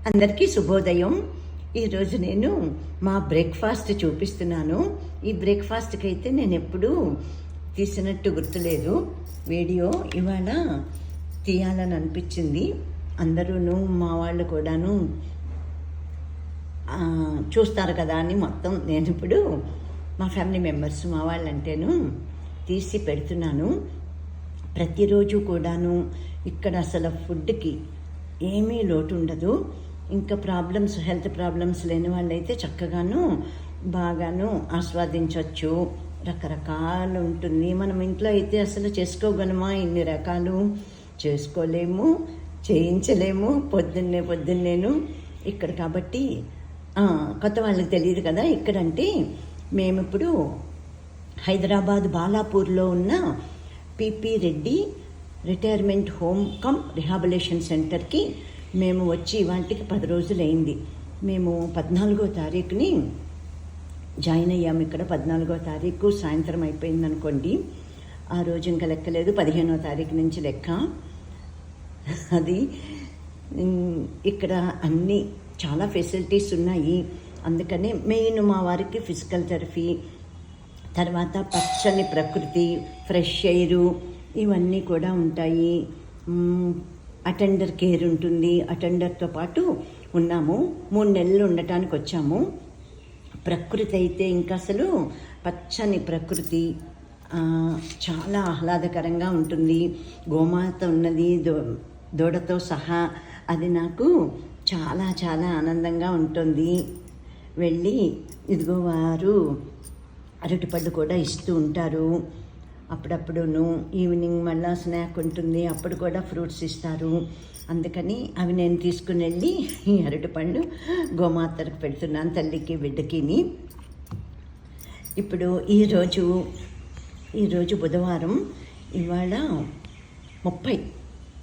అందరికీ శుభోదయం. ఈరోజు నేను మా బ్రేక్ఫాస్ట్ చూపిస్తున్నాను. ఈ బ్రేక్ఫాస్ట్కి అయితే నేను ఎప్పుడూ తీసినట్టు గుర్తులేదు. వీడియో ఇవాళ తీయాలని అనిపించింది. అందరూను మా వాళ్ళు కూడాను చూస్తారు కదా అని మొత్తం నేను ఇప్పుడు మా ఫ్యామిలీ మెంబర్స్ మా వాళ్ళంటేను తీసి పెడుతున్నాను. ప్రతిరోజు కూడాను ఇక్కడ అసలు ఫుడ్కి ఏమీ లోటు ఉండదు. ఇంకా ప్రాబ్లమ్స్, హెల్త్ ప్రాబ్లమ్స్ లేని వాళ్ళైతే చక్కగాను బాగాను ఆస్వాదించవచ్చు. రకరకాలు ఉంటుంది. మనం ఇంట్లో అయితే అసలు చేసుకోగలమా? ఇన్ని రకాలు చేసుకోలేము, చేయించలేము. పొద్దున్నేను ఇక్కడ కాబట్టి కొత్త వాళ్ళకి తెలియదు కదా. ఇక్కడంటే మేము ఇప్పుడు హైదరాబాద్ బాలాపూర్లో ఉన్న PP Reddy retirement home cum rehabilitation సెంటర్కి మేము వచ్చి వాటికి 10 రోజులు అయింది. మేము 14వ తారీఖుని జాయిన్ అయ్యాము. ఇక్కడ 14వ తారీఖు సాయంత్రం అయిపోయింది అనుకోండి. ఆ రోజు ఇంకా లెక్కలేదు. 15వ తారీఖు నుంచి లెక్క. అది ఇక్కడ అన్నీ చాలా ఫెసిలిటీస్ ఉన్నాయి. అందుకనే మెయిన్ మా వారికి ఫిజికల్ థెరపీ, తర్వాత పచ్చని ప్రకృతి, ఫ్రెష్ ఎయిరు ఇవన్నీ కూడా ఉంటాయి. అటెండర్ కేర్ ఉంటుంది. అటెండర్తో పాటు ఉన్నాము. 3 నెలలు ఉండటానికి వచ్చాము. ప్రకృతి అయితే ఇంకా అసలు పచ్చని ప్రకృతి చాలా ఆహ్లాదకరంగా ఉంటుంది. గోమాత ఉన్నది దూడతో సహా. అది నాకు చాలా చాలా ఆనందంగా ఉంటుంది. వెళ్ళి ఇదిగో వారు అరటిపళ్ళు కూడా ఇస్తూ ఉంటారు. అప్పుడప్పుడును ఈవినింగ్ మళ్ళీ స్నాక్ ఉంటుంది. అప్పుడు కూడా ఫ్రూట్స్ ఇస్తారు. అందుకని అవి నేను తీసుకుని వెళ్ళి ఈ అరటిపళ్ళు గోమాతకు పెడుతున్నాను, తల్లికి బిడ్డకిని. ఇప్పుడు ఈరోజు బుధవారం. ఇవాళ 30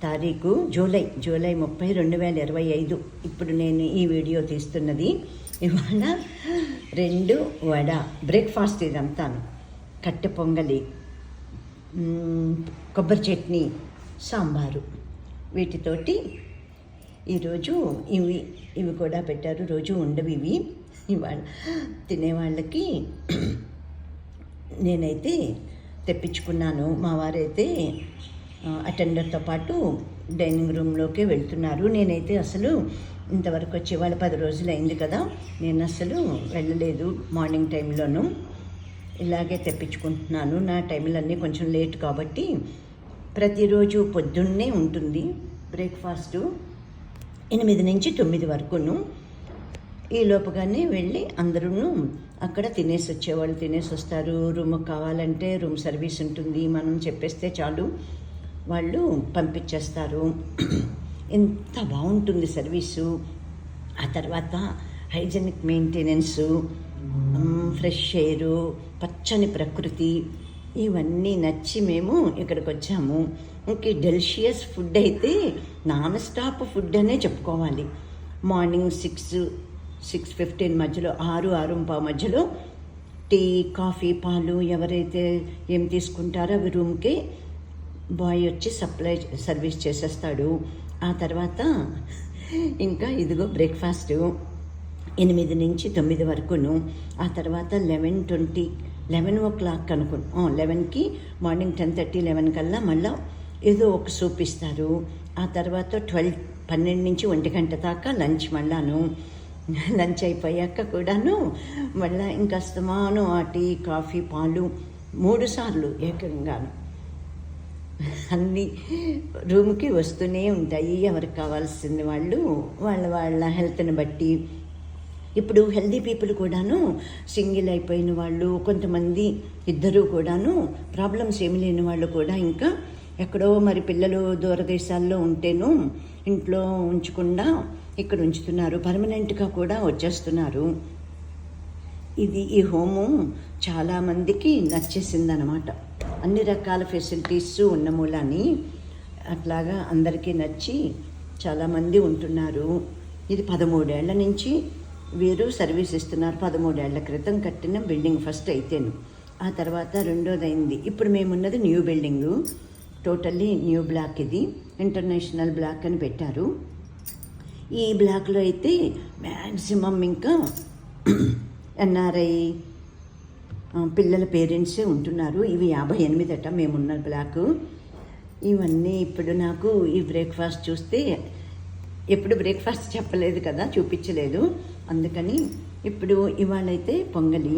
తారీఖు జూలై 30, 2025. ఇప్పుడు నేను ఈ వీడియో తీస్తున్నది. ఇవాళ 2 వడ బ్రేక్ఫాస్ట్. ఇదంతాను కట్టె పొంగలి, కొబ్బరి చట్నీ, సాంబారు. వీటితోటి ఈరోజు ఇవి కూడా పెట్టారు. రోజు ఉండవి ఇవి. ఇవాళ తినేవాళ్ళకి నేనైతే తెప్పించుకున్నాను. మా వారైతే అటెండర్తో పాటు డైనింగ్ రూమ్లోకి వెళ్తున్నారు. నేనైతే అసలు ఇంతవరకు వచ్చి ఇవాళ 10 రోజులు అయింది కదా, నేను అసలు వెళ్ళలేదు. మార్నింగ్ టైంలోనూ ఇలాగే తెప్పించుకుంటున్నాను. నా టైంలన్నీ కొంచెం లేట్ కాబట్టి ప్రతిరోజు పొద్దున్నే ఉంటుంది బ్రేక్ఫాస్టు. 8 నుంచి 9 వరకును. ఈ లోపుగానే వెళ్ళి అందరూ అక్కడ తినేసి వచ్చేవాళ్ళు తినేసి వస్తారు. రూమ్ కావాలంటే రూమ్ సర్వీస్ ఉంటుంది. మనం చెప్పేస్తే చాలు, వాళ్ళు పంపించేస్తారు. ఎంత బాగుంటుంది సర్వీసు. ఆ తర్వాత హైజెనిక్ మెయింటెనెన్సు, ఫ్రెష్ ఎయిరు, పచ్చని ప్రకృతి ఇవన్నీ నచ్చి మేము ఇక్కడికి వచ్చాము. ఇంక డెలిషియస్ ఫుడ్ అయితే నాన్ స్టాప్ ఫుడ్ అనే చెప్పుకోవాలి. మార్నింగ్ 6:15 మధ్యలో, 6:15 మధ్యలో టీ, కాఫీ, పాలు ఎవరైతే ఏం తీసుకుంటారో అవి రూమ్కి బాయ్ వచ్చి సర్వీస్ చేసేస్తాడు. ఆ తర్వాత ఇంకా ఇదిగో బ్రేక్ఫాస్ట్ 8 నుంచి 9 వరకును. ఆ తర్వాత 11 o'clock అనుకుంటా, 11కి మార్నింగ్ 10:30, 11 కల్లా మళ్ళీ ఏదో ఒక సూప్ ఇస్తారు. ఆ తర్వాత 12 నుంచి 1 గంట దాకా లంచ్. మళ్ళాను లంచ్ అయిపోయాక కూడాను మళ్ళీ ఇంకా అస్తమాను ఆ టీ, కాఫీ, పాలు 3 సార్లు ఏకంగాను అన్నీ రూమ్కి వస్తూనే ఉంటాయి. ఎవరికి కావాల్సిన వాళ్ళు వాళ్ళ హెల్త్ని బట్టి. ఇప్పుడు హెల్దీ పీపుల్ కూడాను, సింగిల్ అయిపోయిన వాళ్ళు, కొంతమంది ఇద్దరు కూడాను ప్రాబ్లమ్స్ ఏమి లేని వాళ్ళు కూడా ఇంకా ఎక్కడో మరి పిల్లలు దూరదేశాల్లో ఉంటేను ఇంట్లో ఉంచకుండా ఇక్కడ ఉంచుతున్నారు. పర్మనెంట్గా కూడా వచ్చేస్తున్నారు. ఈ హోము చాలామందికి నచ్చేసిందనమాట. అన్ని రకాల ఫెసిలిటీస్ ఉన్న మూలాన్ని అట్లాగా అందరికీ నచ్చి చాలామంది ఉంటున్నారు. ఇది 13 ఏళ్ల నుంచి వీరు సర్వీస్ ఇస్తున్నారు. 13 ఏళ్ల క్రితం కట్టిన బిల్డింగ్ ఫస్ట్ అయితేను. ఆ తర్వాత రెండోదైంది. ఇప్పుడు మేమున్నది new building. Totally new block. ఇది ఇంటర్నేషనల్ బ్లాక్ అని పెట్టారు. ఈ బ్లాక్లో అయితే మ్యాక్సిమం ఇంకా ఎన్ఆర్ఐ పిల్లల పేరెంట్సే ఉంటున్నారు. ఇవి 58 అట మేమున్న బ్లాకు. ఇవన్నీ ఇప్పుడు నాకు ఈ బ్రేక్ఫాస్ట్ చూస్తే, ఎప్పుడు బ్రేక్ఫాస్ట్ చెప్పలేదు కదా, చూపించలేదు. అందుకని ఇప్పుడు ఇవాళైతే పొంగలి,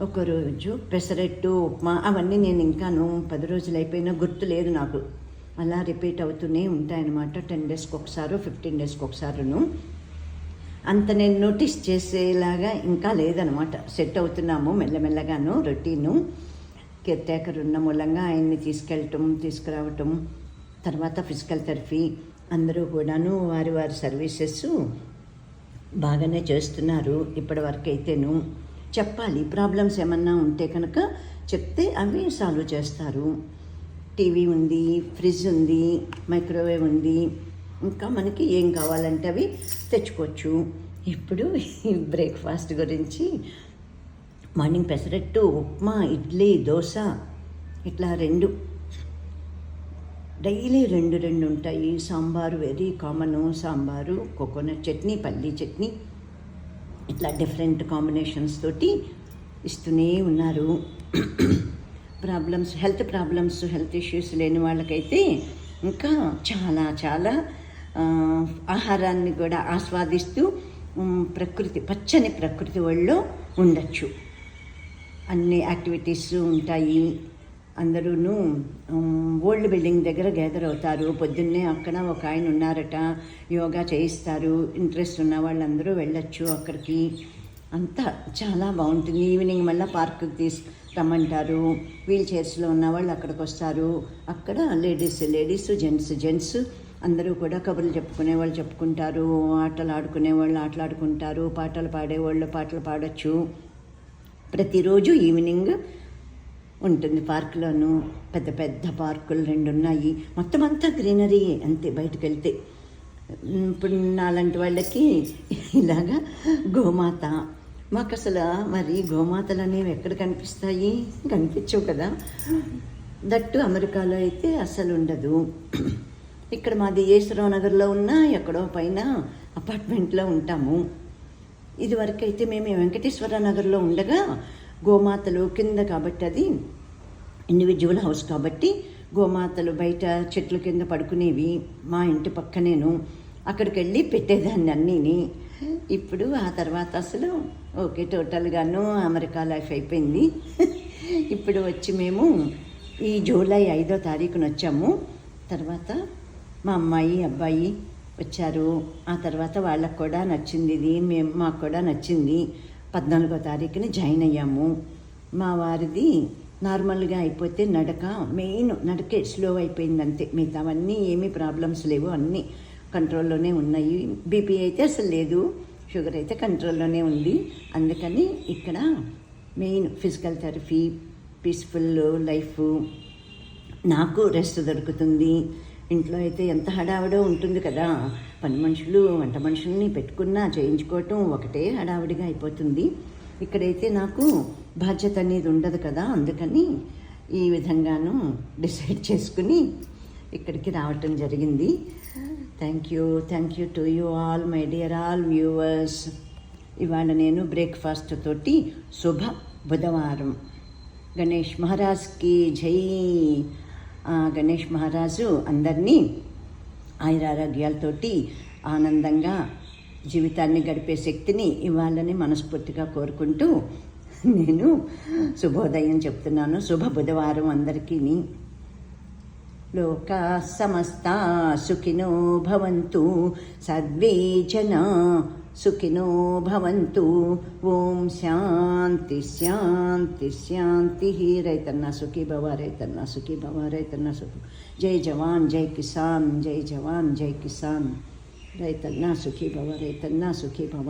ఒకరోజు పెసరట్టు, ఉప్మా, అవన్నీ నేను ఇంకాను 10 రోజులు అయిపోయినా గుర్తు లేదు నాకు. అలా రిపీట్ అవుతూనే ఉంటాయన్నమాట. 10 డేస్కి ఒకసారి, 15 డేస్కి ఒకసారిను. అంత నేను నోటీస్ చేసేలాగా ఇంకా లేదనమాట. సెట్ అవుతున్నాము మెల్లమెల్లగాను రొటీను. కేర్ టేకర్ ఉన్న మూలంగా ఆయన్ని తీసుకురావటం, తర్వాత ఫిజికల్ థెరపీ, అందరూ కూడాను వారి సర్వీసెస్ బాగానే చేస్తున్నారు ఇప్పటి వరకు అయితేను. చెప్పాలి, ప్రాబ్లమ్స్ ఏమన్నా ఉంటే కనుక చెప్తే అవి సాల్వ్ చేస్తారు. టీవీ ఉంది, ఫ్రిడ్జ్ ఉంది, మైక్రోవేవ్ ఉంది, ఇంకా మనకి ఏం కావాలంటే అవి తెచ్చుకోవచ్చు. ఇప్పుడు ఈ బ్రేక్ఫాస్ట్ గురించి, మార్నింగ్ పెసరట్టు, ఉప్మా, ఇడ్లీ, దోశ, ఇట్లా డైలీ రెండు ఉంటాయి. Sambar very common, sambar, coconut chutney, పల్లీ చట్నీ, ఇట్లా డిఫరెంట్ కాంబినేషన్స్ తోటి ఇస్తూనే ఉన్నారు. హెల్త్ ఇష్యూస్ లేని వాళ్ళకైతే ఇంకా చాలా చాలా ఆహారాన్ని కూడా ఆస్వాదిస్తూ పచ్చని ప్రకృతి ఒళ్ళో ఉండొచ్చు. అన్ని యాక్టివిటీస్ ఉంటాయి. అందరూను ఓల్డ్ బిల్డింగ్ దగ్గర గ్యాదర్ అవుతారు. పొద్దున్నే అక్కడ ఒక ఆయన ఉన్నారట, యోగా చేయిస్తారు. ఇంట్రెస్ట్ ఉన్న వాళ్ళందరూ వెళ్ళొచ్చు అక్కడికి. అంతా చాలా బాగుంటుంది. ఈవినింగ్ మళ్ళీ పార్కుకి రమ్మంటారు. వీల్ చైర్స్లో ఉన్న వాళ్ళు అక్కడికి వస్తారు. అక్కడ లేడీస్, జెంట్స్ అందరూ కూడా కబుర్లు చెప్పుకునే వాళ్ళు చెప్పుకుంటారు, ఆటలు ఆడుకునే వాళ్ళు ఆటలాడుకుంటారు, పాటలు పాడేవాళ్ళు పాటలు పాడొచ్చు. ప్రతిరోజు ఈవినింగ్ ఉంటుంది పార్కులోను. పెద్ద పెద్ద పార్కులు 2 ఉన్నాయి. మొత్తం అంతా గ్రీనరీయే అంతే. బయటకు వెళ్తే ఇప్పుడు నాలాంటి వాళ్ళకి ఇలాగా గోమాత, మాకు అసలు మరి గోమాతలు అనేవి ఎక్కడ కనిపిస్తాయి? కనిపించవు కదా. దట్టు అమెరికాలో అయితే అసలు ఉండదు. ఇక్కడ మాది ఈశ్వరరావు నగర్లో ఉన్న ఎక్కడో పైన అపార్ట్మెంట్లో ఉంటాము. ఇదివరకు అయితే మేము వెంకటేశ్వర నగర్లో ఉండగా గోమాతలు కింద, కాబట్టి అది ఇండివిజువల్ హౌస్ కాబట్టి గోమాతలు బయట చెట్ల కింద పడుకునేవి. మా ఇంటి పక్కనేను, అక్కడికి వెళ్ళి పెట్టేదాన్ని అన్నీని. ఇప్పుడు ఆ తర్వాత అసలు ఓకే, టోటల్గాను అమెరికా లైఫ్ అయిపోయింది. ఇప్పుడు వచ్చి మేము ఈ జూలై 5వ తారీఖున వచ్చాము. తర్వాత మా అమ్మాయి అబ్బాయి వచ్చారు. ఆ తర్వాత వాళ్ళకు కూడా నచ్చింది ఇది, మాకు కూడా నచ్చింది. 14వ తారీఖున జాయిన్ అయ్యాము. మా వారిది నార్మల్గా అయిపోతే నడకే స్లో అయిపోయింది అంతే. మిగతావన్నీ ఏమీ ప్రాబ్లమ్స్ లేవు, అన్నీ కంట్రోల్లోనే ఉన్నాయి. బీపీ అయితే అసలు లేదు, షుగర్ అయితే కంట్రోల్లోనే ఉంది. అందుకని ఇక్కడ main physical therapy, peaceful life, నాకు రెస్ట్ దొరుకుతుంది. ఇంట్లో అయితే ఎంత హడావిడో ఉంటుంది కదా, వంట మనుషుల్ని పెట్టుకున్నా చేయించుకోవటం ఒకటే హడావిడిగా అయిపోతుంది. ఇక్కడైతే నాకు బాధ్యత అనేది ఉండదు కదా, అందుకని ఈ విధంగాను డిసైడ్ చేసుకుని ఇక్కడికి రావటం జరిగింది. Thank you to you all my dear all viewers. ఇవాళ నేను బ్రేక్ఫాస్ట్ తోటి శుభ బుధవారం. గణేష్ మహారాజ్కి జై. గణేష్ మహారాజు అందరినీ ఆయురారోగ్యాలతోటి ఆనందంగా జీవితాన్ని గడిపే శక్తిని ఇవ్వాలని మనస్ఫూర్తిగా కోరుకుంటూ నేను శుభోదయం చెప్తున్నాను. శుభ బుధవారం అందరికీ. లోకా సమస్తా సుఖినో భవంతు, సర్వే జనా సుఖినో భవంతు. ఓం శాంతి శాంతి శాంతి. రైతన్నా సుఖీ భవ, రైతన్నా సుఖీ భవ, రైతన్నా సుఖీ. జై జవాన్ జై కిసాన్, జై జవాన్ జై కిసాన్. రైతన్నా సుఖీ భవ, రైతన్నా సుఖీ భవ.